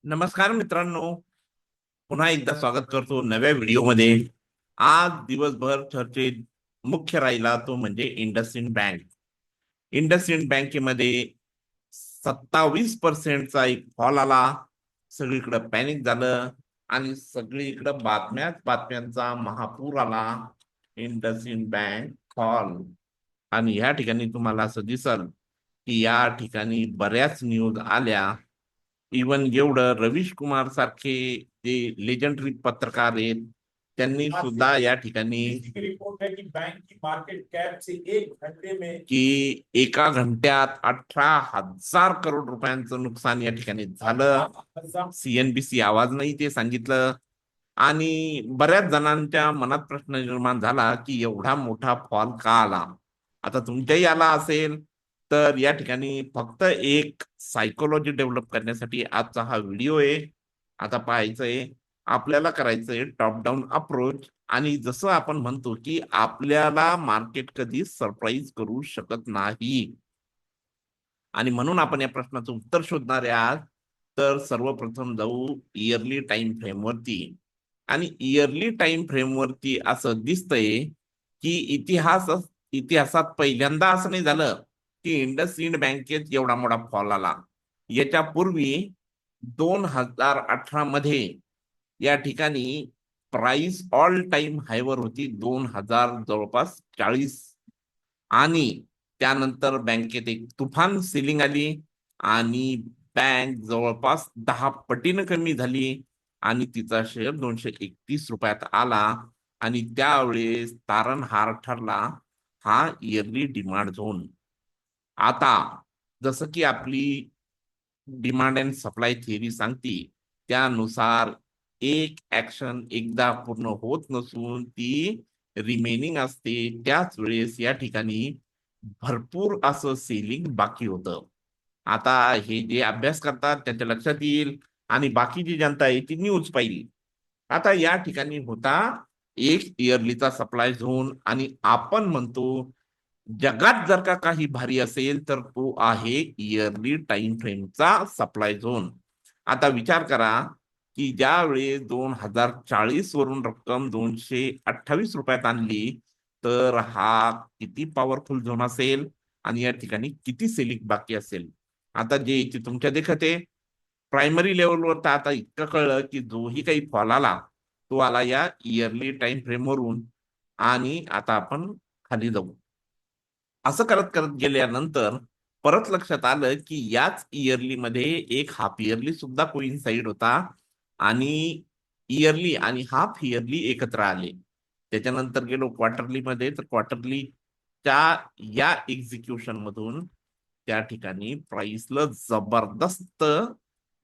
नमस्कार मित्रांनो, पुन्हा एकदा स्वागत करतो नव्या व्हिडिओमध्ये. आज दिवसभर चर्चेत मुख्य राहिला तो म्हणजे इंडसइंड बँक. इंडसइंड बँकेमध्ये 27% एक फॉल आला. सगळीकडे पॅनिक झालं आणि सगळीकडे बातम्यांचा महापूर आला. IndusInd bank fall. आणि या ठिकाणी तुम्हाला असं दिसल की या ठिकाणी बऱ्याच न्यूज आल्या. इवन एवढं रवीश कुमार सारखे जे लेजेंडरी पत्रकार आहेत त्यांनी सुद्धा या ठिकाणी रिपोर्ट है कि बैंक की मार्केट कैप से 1 घंटे में की एका घंट्यात 18,000 करोड रुपयांचं नुकसान या ठिकाणी झालं. सीएनबीसी आवाज नाही ते सांगितलं. आणि बऱ्याच जणांच्या मनात प्रश्न निर्माण झाला की एवढा मोठा फॉल का आला. आता तुमच्याही आला असेल तर या ठिकाणी फक्त एक सायकोलॉजी डेव्हलप करण्यासाठी आजचा हा व्हिडिओ आहे. आता पाहायचंय, आपल्याला करायचंय टॉप डाऊन अप्रोच. आणि जसं आपण म्हणतो की आपल्याला मार्केट कधी सरप्राईज करू शकत नाही. आणि म्हणून आपण या प्रश्नाचं उत्तर शोधणार आहे आज. तर सर्वप्रथम जाऊ इयरली टाइम फ्रेमवरती. आणि इयरली टाइम फ्रेमवरती असं दिसतंय की इतिहासात पहिल्यांदा असं नाही झालं की इंडसइंड बँकेत एवढा मोठा फॉल आला. याच्या पूर्वी 2018 मध्ये या ठिकाणी प्राइस ऑल टाइम हायवर होती 2000 जवळपास 40. आणि त्यानंतर बँकेत एक तुफान सेलिंग आली आणि बँक जवळपास 10 पटीनं कमी झाली आणि तिचा शेअर 231 रुपयात आला. आणि त्यावेळेस तारणहार ठरला हा इयरली डिमांड झोन. आता जसं की आपली डिमांड अँड सप्लाय थिअरी सांगते त्यानुसार एक ऍक्शन एकदा पूर्ण होत नसून ती रिमेनिंग असते. त्याच वेळेस या ठिकाणी भरपूर असं सेलिंग बाकी होतं. आता हे जे अभ्यास करतात त्यांच्या लक्षात येईल आणि बाकी जी जनता आहे ती न्यूज पाहिली. आता या ठिकाणी होता एक इयरलीचा सप्लाय झोन आणि आपण म्हणतो जगात जर का काही भारी असेल तर तो आहे इयरली टाइम फ्रेमचा सप्लाय झोन. आता विचार करा की ज्या वेळेस 2040 वरून रक्कम 228 रुपयात आणली तर हा किती पॉवरफुल झोन असेल आणि या ठिकाणी किती सेलिंग बाकी असेल. आता जे इथे तुमच्या देखत आहे प्रायमरी लेवलवर तर आता इतकं कळलं की जोही काही फॉल आला तो आला या इयरली टाइम फ्रेमवरून. आणि आता आपण खाली जाऊ. असं करत करत गेल्यानंतर परत लक्षात आलं की याच इयरली मध्ये एक हाफ इयरली सुद्धा कोइन्साइड होता आणि इयरली आणि हाफ इयरली एकत्र आले. त्याच्यानंतर गेलो क्वार्टरली मध्ये तर क्वार्टरलीच्या या एक्झिक्युशन मधून त्या ठिकाणी प्राइसला जबरदस्त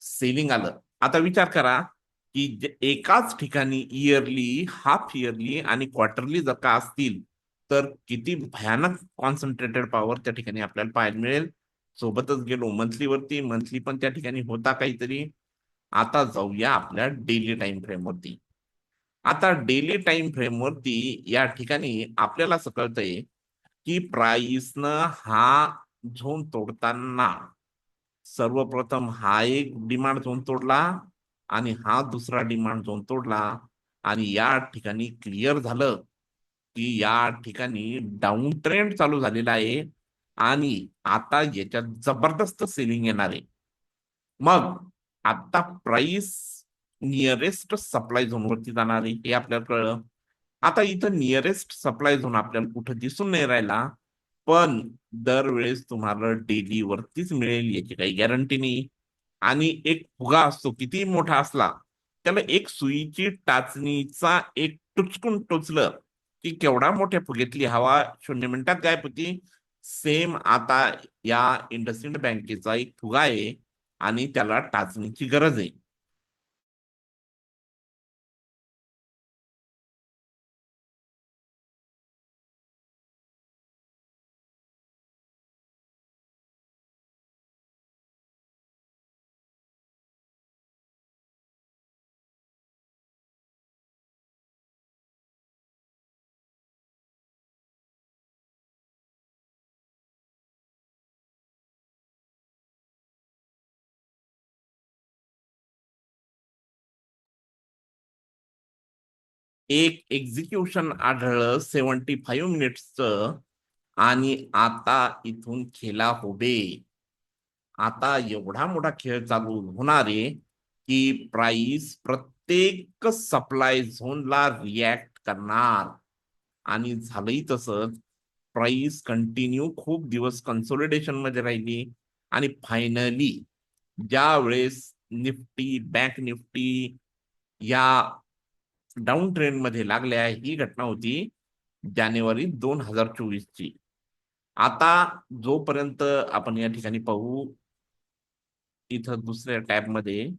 सेलिंग आलं. आता विचार करा की एकाच ठिकाणी इयरली हाफ इयरली आणि क्वार्टरली जर का असतील तर किती भयानक कॉन्सन्ट्रेटेड पॉवर त्या ठिकाणी आपल्याला पाहायला मिळेल. सोबतच गेलो मंथलीवरती. मंथली पण त्या ठिकाणी होता काहीतरी. आता जाऊया आपल्या डेली टाइम फ्रेम वरती. आता डेली टाइम फ्रेम वरती या ठिकाणी आपल्याला असं कळतंय की प्राइसनं हा झोन तोडताना सर्वप्रथम हा एक डिमांड झोन तोडला आणि हा दुसरा डिमांड झोन तोडला. आणि या ठिकाणी क्लिअर झालं की या ठिकाणी डाऊन ट्रेंड चालू झालेला आहे आणि आता याच्यात जबरदस्त सेलिंग येणार आहे. मग आता प्राइस नियरेस्ट सप्लाय झोन वरती जाणार आहे हे आपल्याला कळलं. आता इथं नियरेस्ट सप्लाय झोन आपल्याला कुठं दिसून नाही राहिला. पण दरवेळेस तुम्हाला डेली वरतीच मिळेल याची काही गॅरंटी नाही. आणि एक फुगा असतो किती मोठा असला त्याला एक सुईची टाचणीचा एक टुचकून टोचलं की केवढा मोठ्या फुग्यातली हवा 0 मिनिटात गायब होती. सेम आता या इंडसइंड बँकेचा एक फुगा आहे आणि त्याला टाचणीची गरज आहे. एक एक्झिक्युशन आढळलं 75 मिनिट्सचं. आणि आता इथून खेळा होबे. आता एवढा मोठा खेळ चालू होणार आहे की प्राइस प्रत्येक सप्लाय झोनला रिॲक्ट करणार. आणि झालंही तसंच. प्राइस कंटिन्यू खूप दिवस कन्सोलिडेशन मध्ये राहिली. आणि फायनली ज्या वेळेस निफ्टी, बँक निफ्टी या डाऊन ट्रेंड मध्ये लागल्या, ही घटना होती जानेवारी 2024 ची. आता जोपर्यंत आपण या ठिकाणी पाहू, इथं दुसऱ्या टॅब मध्ये,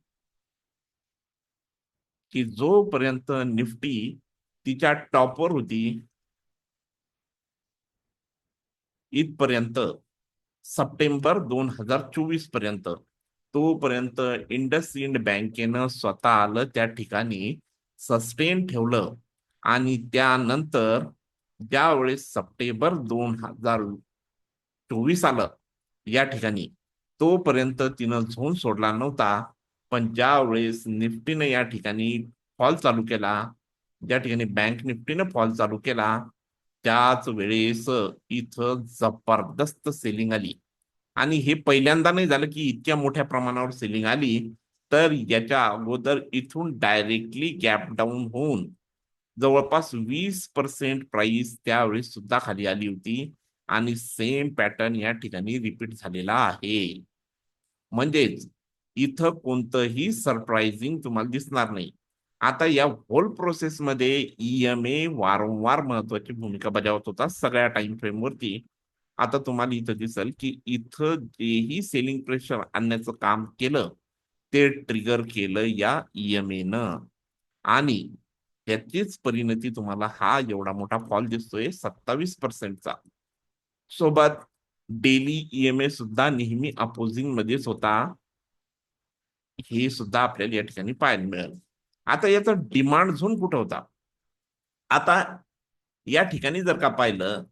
की जोपर्यंत निफ्टी तिच्या टॉपवर होती इथपर्यंत, सप्टेंबर 2024 पर्यंत, तोपर्यंत इंडसइंड बँकेनं स्वतःला त्या ठिकाणी सस्टेन ठेवलं. आणि त्यानंतर ज्यावेळेस सप्टेंबर 2024 आलं या ठिकाणी, तोपर्यंत तिनं झोन सोडला नव्हता. पण ज्या वेळेस निफ्टीनं या ठिकाणी फॉल चालू केला, ज्या ठिकाणी बँक निफ्टीनं फॉल चालू केला, त्याच वेळेस इथं जबरदस्त सेलिंग आली. आणि हे पहिल्यांदा नाही झालं की इतक्या मोठ्या प्रमाणावर सेलिंग आली. तर याच्या अगोदर इथून डायरेक्टली गॅप डाऊन होऊन जवळपास 20% प्राइस त्यावेळी सुद्धा खाली आली होती. आणि सेम पॅटर्न या ठिकाणी रिपीट झालेला आहे. म्हणजेच इथं कोणतंही सरप्राइझिंग तुम्हाला दिसणार नाही. आता या होल प्रोसेसमध्ये ईएमए वारंवार महत्वाची भूमिका बजावत होता सगळ्या टाइम फ्रेम वरती. आता तुम्हाला इथं दिसेल की इथं जेही सेलिंग प्रेशर आणण्याचं काम केलं, ते ट्रिगर केलं या ईएमए न. आणि त्याचीच परिणती तुम्हाला हा एवढा मोठा फॉल दिसतोय 27%चा. सोबत डेली ईएमए सुद्धा नेहमी अपोजिंग मध्येच होता. हे सुद्धा आपल्याला या ठिकाणी पाहायला मिळेल. आता याचा डिमांड झोन कुठं होता? आता या ठिकाणी जर का पाहिलं,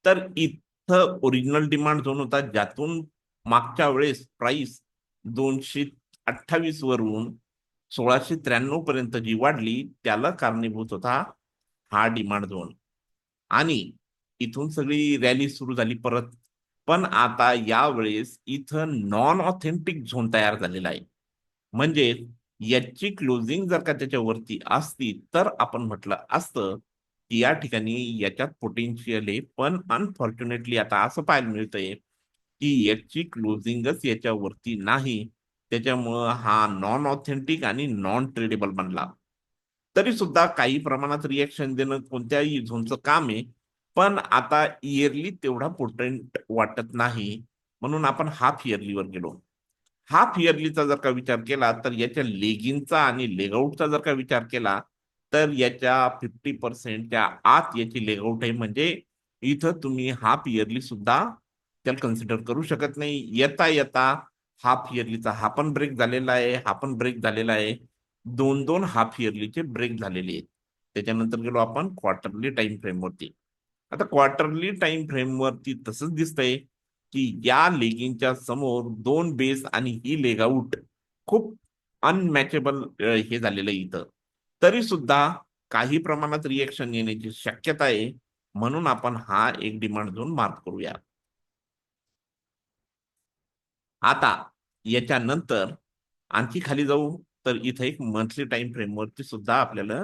तर इथं ओरिजिनल डिमांड झोन होता, ज्यातून मागच्या वेळेस प्राइस 228 वरून 1693 पर्यंत जी वाढली, त्याला कारणीभूत होता हा डिमांड झोन. आणि इथून सगळी रॅली सुरू झाली परत. पण आता यावेळेस इथं नॉन ऑथेंटिक झोन तयार झालेला आहे. म्हणजे याची क्लोजिंग जर का त्याच्यावरती असती, तर आपण म्हटलं असतं की या ठिकाणी याच्यात पोटेन्शियल आहे. पण अनफॉर्च्युनेटली आता असं पाहायला मिळतंय की याची क्लोजिंगच याच्यावरती नाही. त्याच्यामुळं हा नॉन ऑथेंटिक आणि नॉन ट्रेडेबल बनला. तरी सुद्धा काही प्रमाणात रिएक्शन देणं कोणत्याही झोनचं काम आहे. पण आता इयरली तेवढा पोटेंट वाटत नाही. म्हणून आपण हाफ इयरलीवर गेलो. हाफ इयरलीचा जर का विचार केला, तर याच्या लेगिंगचा आणि लेगआउटचा जर का विचार केला, तर याच्या 50%च्या आत याची लेगआउट आहे. म्हणजे इथं तुम्ही हाफ इयरली सुद्धा त्याला कन्सिडर करू शकत नाही. येता येता हाफ इयरलीचा हा पण ब्रेक झालेला आहे, हा पण ब्रेक झालेला आहे. दोन दोन हाफ इयरलीचे ब्रेक झालेले आहेत. त्याच्यानंतर गेलो आपण क्वार्टरली टाइम फ्रेम वरती. आता क्वार्टरली टाइम फ्रेम वरती तसंच दिसतंय की या लेगिंगच्या समोर दोन बेस आणि ही लेग आउट खूप अनमॅचेबल हे झालेलं आहे इथं. तरी सुद्धा काही प्रमाणात रिएक्शन येण्याची शक्यता आहे. म्हणून आपण हा एक डिमांड झोन मार्क करूया. आता याच्यानंतर आणखी खाली जाऊ, तर इथं एक मंथली टाइम फ्रेम वरती सुद्धा आपल्याला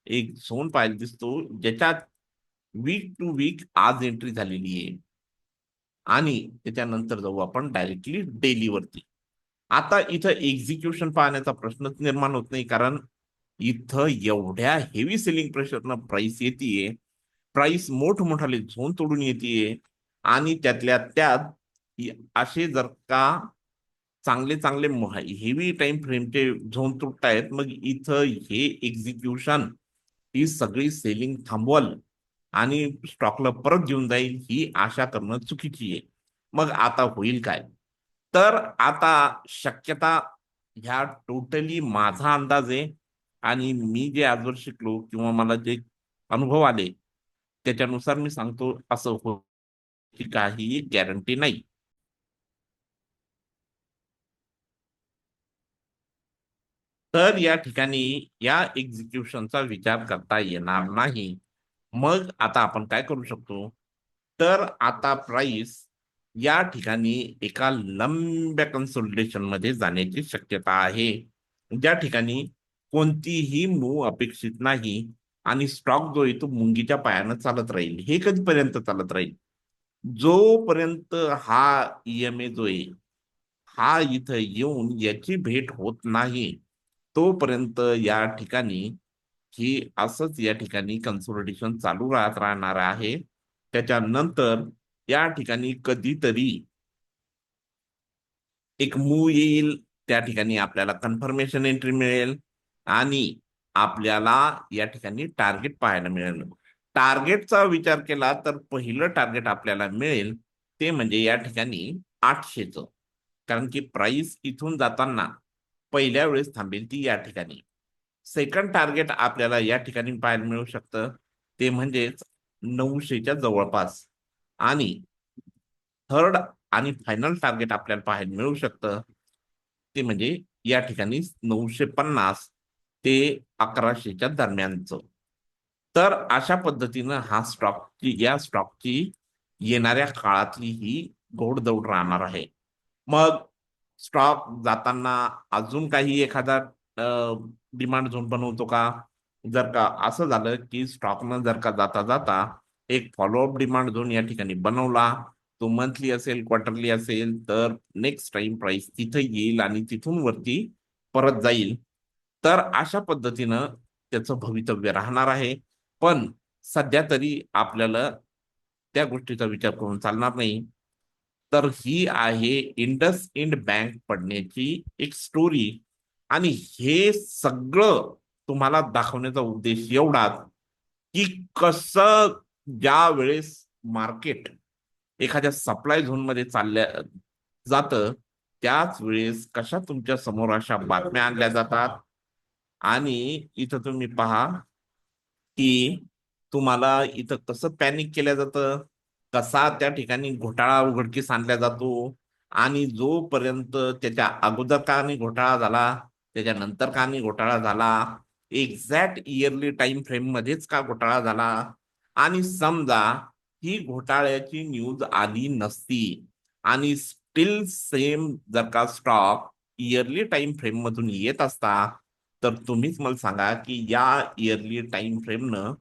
एक झोन पाहायला दिसतो, ज्याच्यात वीक टू वीक आज एंट्री झालेली आहे. आणि त्याच्यानंतर जाऊ आपण डायरेक्टली डेली वरती. आता इथं एक्झिक्युशन पाहण्याचा प्रश्नच निर्माण होत नाही, कारण इथं एवढ्या हेवी सेलिंग प्रेशरनं प्राइस येते. प्राइस मोठमोठाले झोन तोडून येते. आणि त्यातल्या त्यात असे जर का चांगले चांगले हेवी टाइम फ्रेमचे झोन तुटतायत, मग इथं हे एक्झिक्युशन ही सगळी सेलिंग थांबवल आणि स्टॉकला परत घेऊन जाईल, ही आशा करणं चुकीची आहे. मग आता होईल काय? तर आता शक्यता, ह्या टोटली माझा अंदाज आहे. आणि मी जे आजवर शिकलो किंवा मला जे अनुभव आले, त्याच्यानुसार मी सांगतो असं हो, की काहीही गॅरंटी नाही. तर या ठिकाणी या एक्झिक्युशनचा विचार करता येणार नाही. मग आता आपण काय करू शकतो, तर आता प्राइस या ठिकाणी एका लंब्या कन्सोलिडेशन मध्ये जाण्याची शक्यता आहे, ज्या ठिकाणी कोणतीही मूव अपेक्षित नाही आणि स्टॉक जो आहे तो मुंगीच्या पायानं चालत राहील. हे कधीपर्यंत चालत राहील, जोपर्यंत हा ईएमए जो आहे हा इथं येऊन याची भेट होत नाही, तोपर्यंत या ठिकाणी ही असंच या ठिकाणी कन्सोलिडेशन चालू राहणार आहे. त्याच्यानंतर या ठिकाणी कधीतरी एक मूव येईल, त्या ठिकाणी आपल्याला कन्फर्मेशन एंट्री मिळेल आणि आपल्याला या ठिकाणी टार्गेट पाहायला मिळेल. टार्गेटचा विचार केला तर पहिलं टार्गेट आपल्याला मिळेल ते म्हणजे या ठिकाणी 800चं, कारण की प्राइस इथून जाताना पहिल्या वेळेस थांबेल ती या ठिकाणी. सेकंड टार्गेट आपल्याला या ठिकाणी पाहायला मिळू शकतं ते म्हणजेच 900च्या जवळपास. आणि थर्ड आणि फायनल टार्गेट आपल्याला पाहायला मिळू शकतं ते म्हणजे या ठिकाणी 950 ते 1100च्या दरम्यानचं. तर अशा पद्धतीनं या स्टॉकची येणाऱ्या काळातली ही घोडदौड राहणार आहे. मग स्टॉक जाताना अजून काही एखादा डिमांड झोन बनवतो का? जर का असं झालं की स्टॉकनं जर का जाता जाता एक फॉलोअप डिमांड झोन या ठिकाणी बनवला, तो मंथली असेल क्वार्टरली असेल, तर नेक्स्ट टाइम प्राइस तिथे येईल आणि तिथून वरती परत जाईल. तर अशा पद्धतीनं त्याचं भवितव्य राहणार आहे. पण सध्या तरी आपल्याला त्या गोष्टीचा विचार करून चालणार नाही. तर ही आहे इंडस इंड बँक पडण्याची एक स्टोरी. आणि हे सगळं तुम्हाला दाखवण्याचा उद्देश एवढाच की कसं ज्या वेळेस मार्केट एखाद्या सप्लाय झोन मध्ये चालल्या जातं, त्याच वेळेस कशा तुमच्या समोर अशा बातम्या आणल्या जातात. आणि इथं तुम्ही पहा की तुम्हाला इथं कसं पॅनिक केलं जातं, कसा त्या ठिकाणी घोटाळा उघडकीस आणला जातो आणि जोपर्यंत त्याच्या अगोदर का नाही घोटाळा झाला, त्याच्यानंतर का नाही घोटाळा झाला, एक्झॅक्ट इयरली टाइम फ्रेम मध्येच का घोटाळा झाला, आणि समजा ही घोटाळ्याची न्यूज आली नसती आणि स्टील सेम जर का स्टॉक इयरली टाइम फ्रेम मधून येत असता, तर तुम्हीच मला सांगा की या इयरली टाइम फ्रेमनं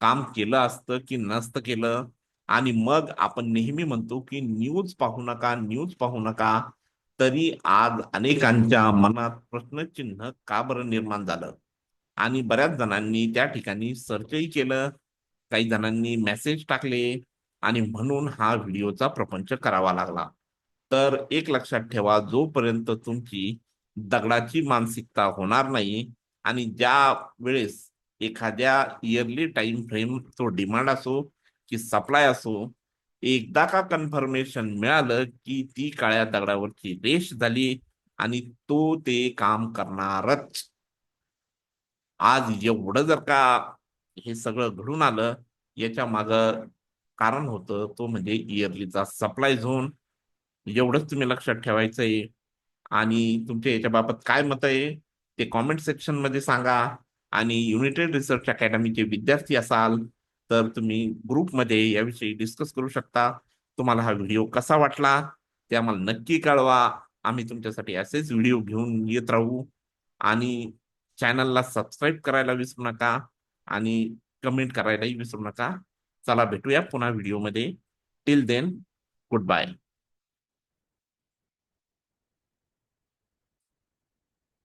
काम केलं असतं की नसतं केलं. आणि मग आपण नेहमी म्हणतो की न्यूज पाहू नका, न्यूज पाहू नका. तरी आज अनेकांच्या मनात प्रश्नचिन्ह का बरं निर्माण झालं, आणि बऱ्याच जणांनी त्या ठिकाणी सर्चही केलं, काही जणांनी मेसेज टाकले, आणि म्हणून हा व्हिडिओचा प्रपंच करावा लागला. तर एक लक्षात ठेवा, जोपर्यंत तुमची दगडाची मानसिकता होणार नाही आणि ज्या वेळेस एखाद्या इयरली टाइम फ्रेम तो डिमांड असो की सप्लाय असो, एकदा का कन्फर्मेशन मिळालं की ती काळ्या दगडावरची रेष झाली आणि तो ते काम करणारच. आज एवढं जर का हे सगळं घडून आलं, याच्या माग कारण होतं तो म्हणजे इयरलीचा सप्लाय झोन. एवढंच तुम्ही लक्षात ठेवायचंय. आणि तुमच्या याच्या बाबत काय मत आहे ते कॉमेंट सेक्शन मध्ये सांगा. आणि युनायटेड रिसर्च अकॅडमीचे विद्यार्थी असाल तर तुम्ही ग्रुपमध्ये याविषयी डिस्कस करू शकता. तुम्हाला हा व्हिडिओ कसा वाटला ते आम्हाला नक्की कळवा. आम्ही तुमच्यासाठी असेच व्हिडिओ घेऊन येत राहू. आणि चॅनलला सबस्क्राईब करायला विसरू नका आणि कमेंट करायलाही विसरू नका. चला भेटूया पुन्हा व्हिडिओमध्ये. Till then, good bye.